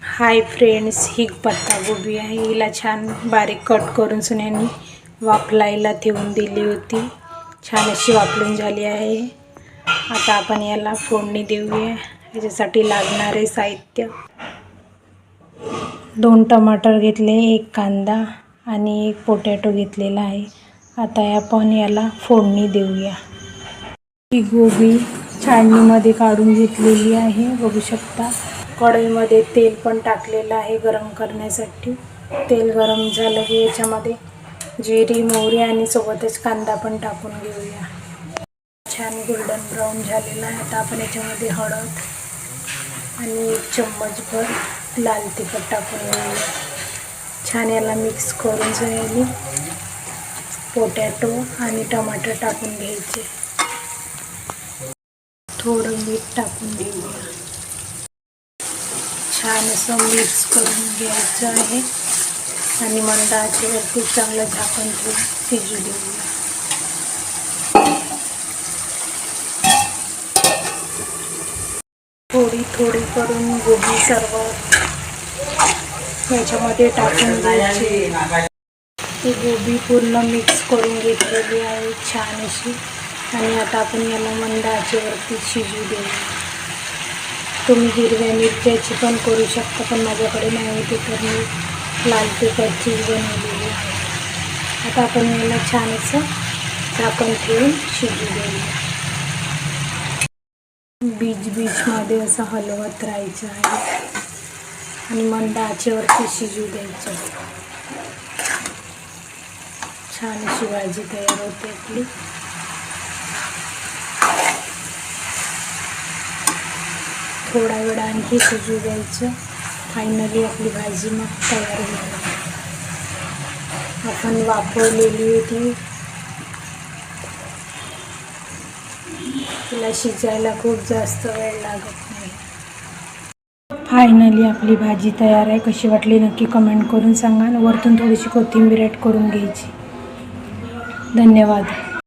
Hi friends, ही पत्ता गोबी आहे. हिला छान बारीक कट करून सुनेनी वाफलायला ठेवून दिली होती. छान अशी वाफलून झाली आहे. आता आपण याला फोडणी देऊया. याच्यासाठी लागणारे साहित्य: 2 टमाटर घेतले, 1 कांदा आणि 1 पोटॅटो घेतलेला आहे. आता आपण याला फोडणी देऊया. ही गोबी चाळणीमध्ये काढून घेतलेली आहे. बघू शकता. कढईमध्ये तेल पण टाकलेलं आहे गरम करण्यासाठी. तेल गरम झालं की याच्यामध्ये जिरी, मोहरी आणि सोबतच कांदा पण टाकून घेऊया. छान गोल्डन ब्राऊन झालेला आहे. आता आपण याच्यामध्ये हळद आणि 1 चम्मचभर लाल तिखट टाकून घेऊया. छान याला मिक्स करून झाली. पोटॅटो आणि टमाटर टाकून घ्यायचे. थोडं मीठ टाकून घेऊया. छान असं मिक्स करून घ्यायचं आहे आणि मंद आचेवरती चांगलं झाकण ठेवून शिजू देऊया. थोडी थोडी करून गोबी सर्व याच्यामध्ये टाकून घ्यायची. ती गोबी पूर्ण मिक्स करून घेतलेली आहे छान अशी. आणि आता आपण याला मंद आचेवरती शिजू देऊया. तुम्ही हिरव्या मिरच्याची पण करू शकता, पण माझ्याकडे नाही होती तर मी लाल तिखटची बनवलेली आहे. आता आपण याला छान असं झाकण ठेवून शिजू देऊया. बीचमध्ये असं हलवत राहायचं आहे आणि मंद आचेवरती शिजू द्यायचं. छान अशी भाजी तयार होते आपली. थोडा वेळ आणखी शिजू द्यायचं. फायनली आपली भाजी मग तयार होईल. आपण वाफवलेली होती. तिला शिजायला खूप जास्त वेळ लागत नाही. फायनली आपली भाजी तयार आहे. कशी वाटली नक्की कमेंट करून सांगा. वरतून थोडीशी कोथिंबीर ॲड करून घ्यायची. धन्यवाद.